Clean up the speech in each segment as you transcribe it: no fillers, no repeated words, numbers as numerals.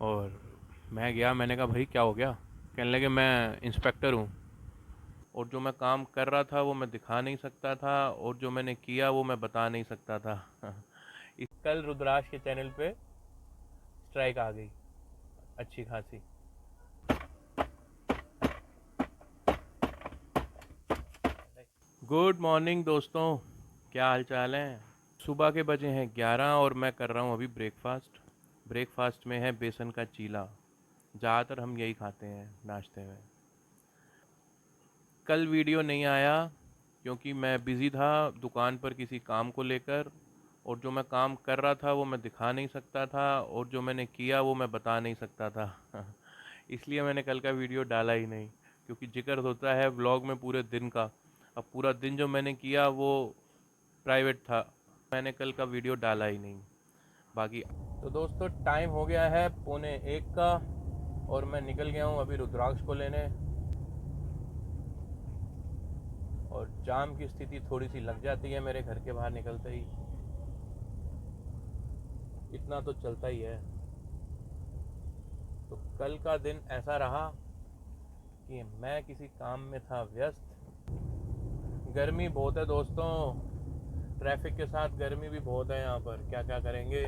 और मैं गया, मैंने कहा भाई क्या हो गया? कहने लगे मैं इंस्पेक्टर हूँ, और जो मैं काम कर रहा था वो मैं दिखा नहीं सकता था, और जो मैंने किया वो मैं बता नहीं सकता था। इस कल रुद्राक्ष के चैनल पे स्ट्राइक आ गई अच्छी खासी। गुड मॉर्निंग दोस्तों, क्या हाल चाल है? सुबह के बजे हैं 11 और मैं कर रहा हूँ अभी ब्रेकफास्ट। ब्रेकफास्ट में है बेसन का चीला। ज़्यादातर हम यही खाते हैं नाश्ते में। कल वीडियो नहीं आया क्योंकि मैं बिज़ी था दुकान पर किसी काम को लेकर, और जो मैं काम कर रहा था वो मैं दिखा नहीं सकता था, और जो मैंने किया वो मैं बता नहीं सकता था। इसलिए मैंने कल का वीडियो डाला ही नहीं, क्योंकि जिक्र होता है व्लॉग में पूरे दिन का। अब पूरा दिन जो मैंने किया वो प्राइवेट था, मैंने कल का वीडियो डाला ही नहीं। बाकी तो दोस्तों, टाइम हो गया है 12:45 का, और मैं निकल गया हूँ अभी रुद्राक्ष को लेने। और जाम की स्थिति थोड़ी सी लग जाती है मेरे घर के बाहर निकलते ही, इतना तो चलता ही है। तो कल का दिन ऐसा रहा कि मैं किसी काम में था व्यस्त। गर्मी बहुत है दोस्तों, ट्रैफिक के साथ गर्मी भी बहुत है यहाँ पर, क्या क्या करेंगे।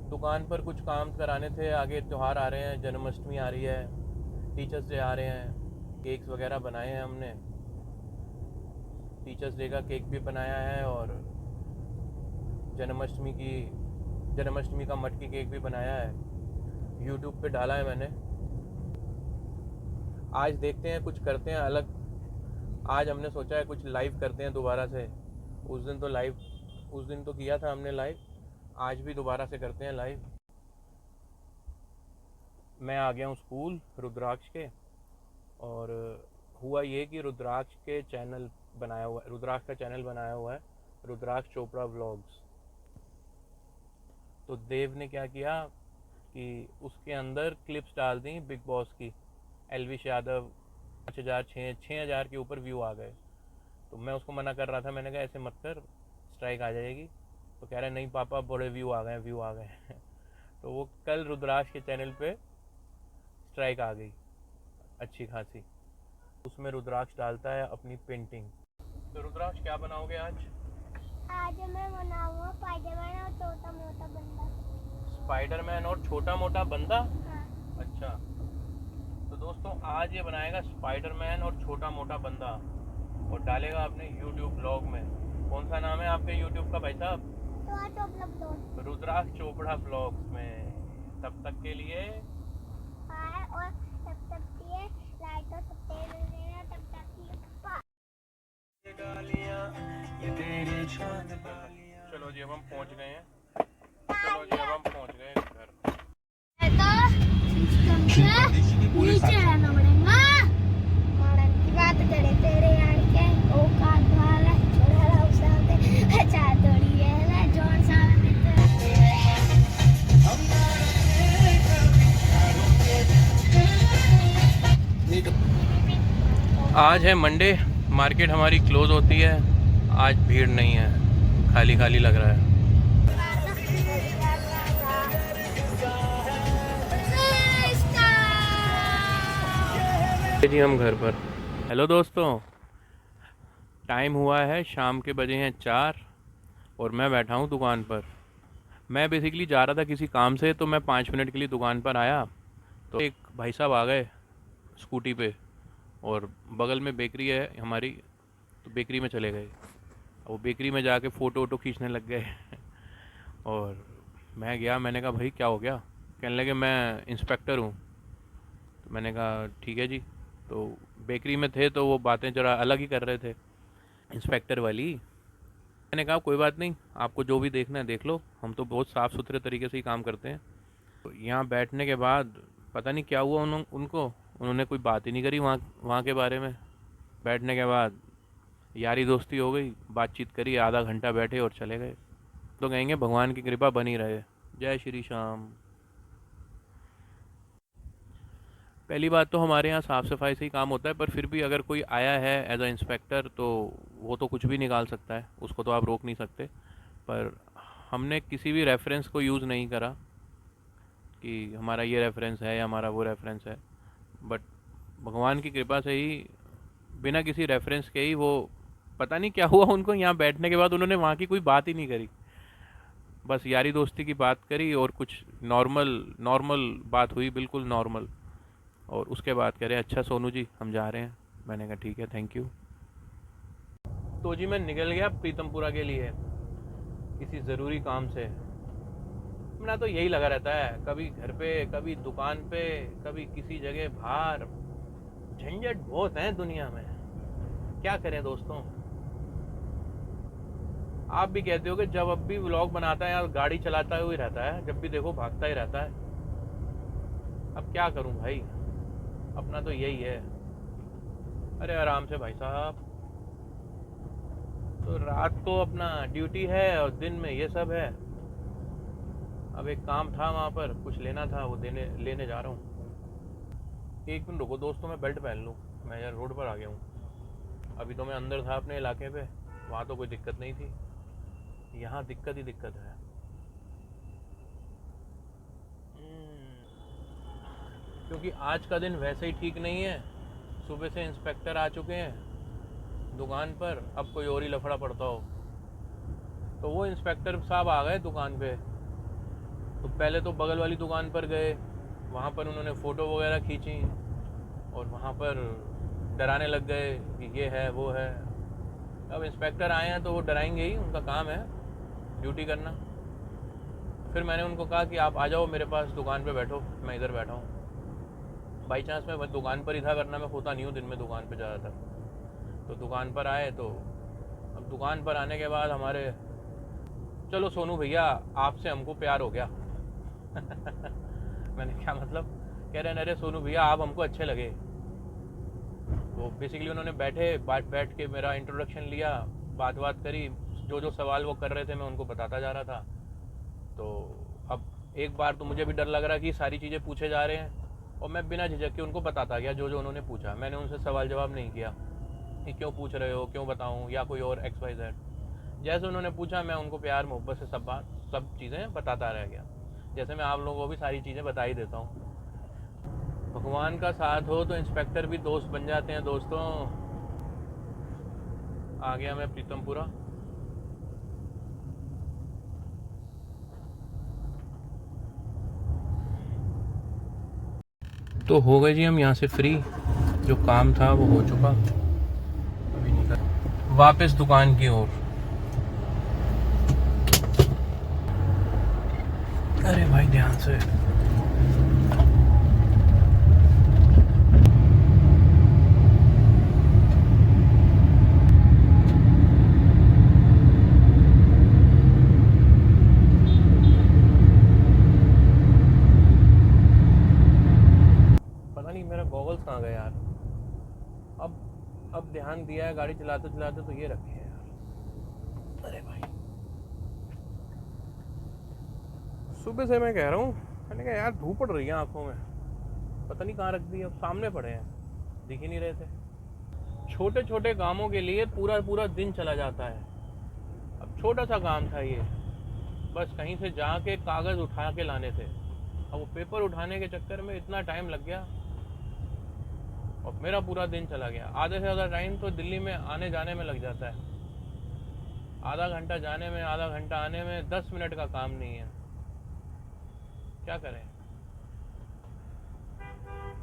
दुकान पर कुछ काम कराने थे, आगे त्यौहार आ रहे हैं, जन्माष्टमी आ रही है, टीचर्स डे आ रहे हैं। केक्स वगैरह बनाए हैं हमने, टीचर्स डे का केक भी बनाया है, और जन्माष्टमी की जन्माष्टमी का मटकी केक भी बनाया है, यूट्यूब पे डाला है मैंने। आज देखते हैं, कुछ करते हैं अलग। आज हमने सोचा है कुछ लाइव करते हैं दोबारा से। उस दिन तो किया था हमने लाइव, आज भी दोबारा से करते हैं लाइव। मैं आ गया हूँ स्कूल रुद्राक्ष के, और हुआ ये कि रुद्राक्ष के चैनल बनाया हुआ है, रुद्राक्ष का चैनल बनाया हुआ है, रुद्राक्ष चोपड़ा व्लॉग्स। तो देव ने क्या किया कि उसके अंदर क्लिप्स डाल दी बिग बॉस की। एलविश यादव 5,000 6,000 के ऊपर व्यू आ गए। तो मैं उसको मना कर रहा था, मैंने कहा ऐसे मत कर, स्ट्राइक आ जाएगी। तो कह रहे नहीं पापा, बड़े व्यू आ गए, व्यू आ गए। तो वो कल रुद्राक्ष के चैनल पे स्ट्राइक आ गई अच्छी खासी। उसमें रुद्राक्ष डालता है अपनी पेंटिंग। तो रुद्राक्ष क्या बनाओगे आज? आज मैं बनाऊंगा स्पाइडरमैन और छोटा मोटा बंदा। स्पाइडरमैन और छोटा मोटा बंदा? हाँ। अच्छा। तो दोस्तों, आज ये बनाएगा स्पाइडरमैन और छोटा मोटा बंदा, और डालेगा अपने यूट्यूब ब्लॉग में। कौन सा नाम है आपके यूट्यूब का भाई साहब? तो रुद्राक्ष चोपड़ा ब्लॉग्स में। तब तक के लिए हाँ, और तब तक के लिए लाइक और सब्सक्राइब कर देना। तब तक के लिए चलो जी, अब हम पहुंच गए हैं। चलो जी, अब हम पहुंच गए घर। तो सिस्टम से नीचे रहना पड़ेगा। मॉडर्न की बात करे तेरे यार के औकात वाला छोड़ा उसाते अच्छा थोड़ी है ना जॉन साहब आज है मंडे, मार्केट हमारी क्लोज होती है। आज भीड़ नहीं है, खाली खाली लग रहा है। जी हम घर पर। हेलो दोस्तों, टाइम हुआ है शाम के, बजे हैं 4, और मैं बैठा हूँ दुकान पर। मैं बेसिकली जा रहा था किसी काम से, तो मैं 5 मिनट के लिए दुकान पर आया, तो एक भाई साहब आ गए स्कूटी पे, और बगल में बेकरी है हमारी, तो बेकरी में चले गए। वो बेकरी में जाके फ़ोटो वोटो खींचने लग गए। और मैं गया, मैंने कहा भाई क्या हो गया? कहने लगे मैं इंस्पेक्टर हूँ। तो मैंने कहा ठीक है जी। तो बेकरी में थे तो वो बातें ज़रा अलग ही कर रहे थे, इंस्पेक्टर वाली। मैंने कहा कोई बात नहीं, आपको जो भी देखना है देख लो, हम तो बहुत साफ़ सुथरे तरीके से ही काम करते हैं। तो यहाँ बैठने के बाद पता नहीं क्या हुआ उनको, उन्होंने कोई बात ही नहीं करी वहाँ वहाँ के बारे में। बैठने के बाद यारी दोस्ती हो गई, बातचीत करी, आधा घंटा बैठे और चले गए। तो कहेंगे भगवान की कृपा बनी रहे। जय श्री श्याम। पहली बात तो हमारे यहाँ साफ़ सफाई से ही काम होता है, पर फिर भी अगर कोई आया है एज अ इंस्पेक्टर तो वो तो कुछ भी निकाल सकता है, उसको तो आप रोक नहीं सकते। पर हमने किसी भी रेफरेंस को यूज़ नहीं करा, कि हमारा ये रेफरेंस है या हमारा वो रेफरेंस है, बट भगवान की कृपा से ही बिना किसी रेफरेंस के ही वो, पता नहीं क्या हुआ उनको, यहाँ बैठने के बाद उन्होंने वहाँ की कोई बात ही नहीं करी, बस यारी दोस्ती की बात करी और कुछ नॉर्मल नॉर्मल बात हुई, बिल्कुल नॉर्मल। और उसके बाद कह रहे अच्छा सोनू जी हम जा रहे हैं। मैंने कहा ठीक है, थैंक यू। तो जी मैं निकल गया प्रीतमपुरा के लिए किसी ज़रूरी काम से। मेरा तो यही लगा रहता है, कभी घर पे, कभी दुकान पे, कभी किसी जगह बाहर। झंझट बहुत है दुनिया में, क्या करें दोस्तों। आप भी कहते हो कि जब अब भी व्लॉग बनाता है या गाड़ी चलाता हुआ ही रहता है, जब भी देखो भागता ही रहता है। अब क्या करूं भाई, अपना तो यही है। अरे आराम से भाई साहब, तो रात को अपना ड्यूटी है और दिन में ये सब है। अब एक काम था वहाँ पर, कुछ लेना था, वो लेने जा रहा हूँ। एक मिनट रुको दोस्तों, मैं बेल्ट पहन लूँ। मैं यार रोड पर आ गया हूँ। अभी तो मैं अंदर था अपने इलाके पे, वहाँ तो कोई दिक्कत नहीं थी, यहाँ दिक्कत ही दिक्कत है। क्योंकि आज का दिन वैसे ही ठीक नहीं है। सुबह से इंस्पेक्टर आ चुके हैं दुकान पर, अब कोई और ही लफड़ा पड़ता हो। तो वो इंस्पेक्टर साहब आ गए दुकान पे, तो पहले तो बगल वाली दुकान पर गए, वहाँ पर उन्होंने फ़ोटो वगैरह खींची और वहाँ पर डराने लग गए कि ये है वो है। अब इंस्पेक्टर आए हैं तो वो डराएंगे ही, उनका काम है ड्यूटी करना। फिर मैंने उनको कहा कि आप आ जाओ मेरे पास, दुकान पे बैठो, मैं इधर बैठा हूँ। बाई चांस मैं दुकान पर ही था, वरना मैं होता नहीं हूँ दिन में दुकान पे ज़्यादातर। तो दुकान पर आए, तो अब दुकान पर आने के बाद हमारे, चलो सोनू भैया आपसे हमको प्यार हो गया। मैंने क्या मतलब, कह रहे हैं अरे सोनू भैया आप हमको अच्छे लगे। तो बेसिकली उन्होंने बैठ के मेरा इंट्रोडक्शन लिया, बात करी, जो सवाल वो कर रहे थे मैं उनको बताता जा रहा था। तो अब एक बार तो मुझे भी डर लग रहा कि सारी चीज़ें पूछे जा रहे हैं, और मैं बिना झिझक के उनको बताता गया जो उन्होंने पूछा। मैंने उनसे सवाल जवाब नहीं किया कि क्यों पूछ रहे हो, क्यों बताऊं, या कोई और XYZ। जैसे उन्होंने पूछा मैं उनको प्यार मोहब्बत से सब चीज़ें बताता रह गया, जैसे मैं आप लोगों को भी सारी चीज़ें बता ही देता हूँ। भगवान का साथ हो तो इंस्पेक्टर भी दोस्त बन जाते हैं दोस्तों। आ गया मैं प्रीतमपुरा। तो हो गए जी हम यहाँ से फ्री, जो काम था वो हो चुका। अभी निकल वापस दुकान की ओर। अरे भाई ध्यान से। पता नहीं मेरा गॉगल्स कहाँ गया यार। अब ध्यान दिया है गाड़ी चलाते चलाते तो ये रखे हैं यार। अरे भाई सुबह से मैं कह रहा हूँ, मैंने कहा यार धूप पड़ रही है आंखों में, पता नहीं कहाँ रख दी। अब सामने पड़े हैं, दिख ही नहीं रहे थे। छोटे छोटे कामों के लिए पूरा पूरा दिन चला जाता है। अब छोटा सा काम था ये, बस कहीं से जाके कागज़ उठा के लाने थे। अब वो पेपर उठाने के चक्कर में इतना टाइम लग गया और मेरा पूरा दिन चला गया। आधे से ज़्यादा टाइम तो दिल्ली में आने जाने में लग जाता है। आधा घंटा जाने में, आधा घंटा आने में, 10 मिनट का काम नहीं है। क्या करें,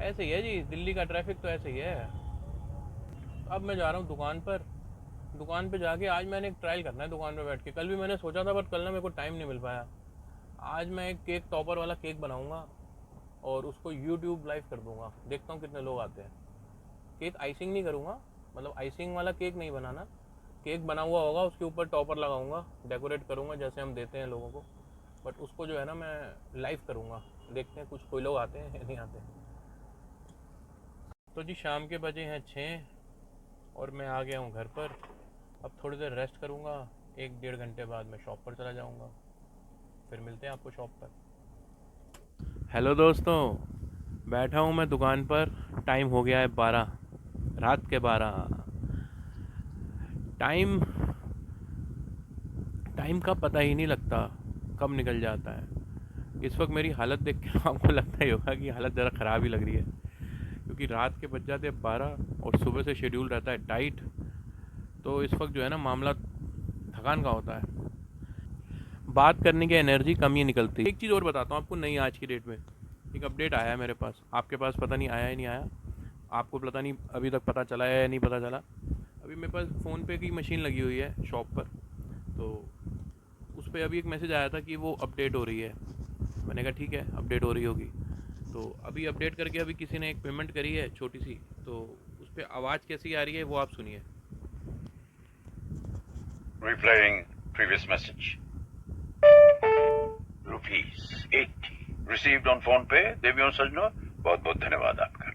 ऐसे ही है जी, दिल्ली का ट्रैफिक तो ऐसे ही है। अब मैं जा रहा हूँ दुकान पर। दुकान पे जाके आज मैंने एक ट्रायल करना है दुकान पे बैठ के। कल भी मैंने सोचा था बट कल ना मेरे को टाइम नहीं मिल पाया। आज मैं एक केक टॉपर वाला केक बनाऊंगा और उसको यूट्यूब लाइव कर दूंगा, देखता हूँ कितने लोग आते हैं। केक आइसिंग नहीं करूँगा, मतलब आइसिंग वाला केक नहीं बनाना, केक बना हुआ होगा, उसके ऊपर टॉपर लगाऊंगा, डेकोरेट करूँगा जैसे हम देते हैं लोगों को, बट उसको जो है ना मैं लाइव करूँगा। देखते हैं कुछ कोई लोग आते हैं या नहीं आते। तो जी शाम के बजे हैं 6 और मैं आ गया हूँ घर पर। अब थोड़ी देर रेस्ट करूँगा, 1-1.5 घंटे बाद मैं शॉप पर चला जाऊँगा। फिर मिलते हैं आपको शॉप पर। हेलो दोस्तों, बैठा हूँ मैं दुकान पर। टाइम हो गया है 12, रात के 12। टाइम टाइम का पता ही नहीं लगता कब निकल जाता है। इस वक्त मेरी हालत देख के आपको लगता ही होगा कि हालत ज़रा ख़राब ही लग रही है, क्योंकि रात के बज जाते हैं 12 और सुबह से शेड्यूल रहता है टाइट। तो इस वक्त जो है ना मामला थकान का होता है, बात करने की एनर्जी कम ही निकलती है। एक चीज़ और बताता हूँ आपको, नई आज की डेट में एक अपडेट आया है मेरे पास, आपके पास पता नहीं आया है नहीं आया, आपको पता नहीं अभी तक पता चला है या नहीं पता चला। अभी मेरे पास फ़ोनपे की मशीन लगी हुई है शॉप पर, तो उस पर अभी एक मैसेज आया था कि वो अपडेट हो रही है। मैंने कहा ठीक है, अपडेट हो रही होगी। तो अभी अपडेट करके अभी किसी ने एक पेमेंट करी है छोटी सी, तो उस पर आवाज़ कैसी आ रही है वो आप सुनिए। Replying previous message. ₹80 received on phone पे। देवी और सजनों, बहुत बहुत धन्यवाद आपका।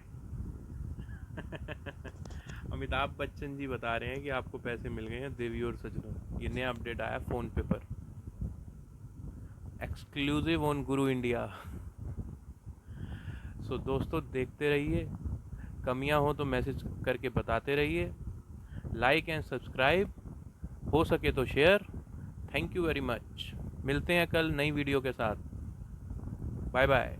अमिताभ बच्चन जी बता रहे हैं कि आपको पैसे मिल गए हैं देवी और सजनों। ये नया अपडेट आया फ़ोन पे पर, एक्सक्लूसिव ऑन गुरु इंडिया। सो दोस्तों देखते रहिए, कमियां हो तो मैसेज करके बताते रहिए, लाइक एंड सब्सक्राइब, हो सके तो share. Thank you very much. मिलते हैं कल नई वीडियो के साथ। Bye bye.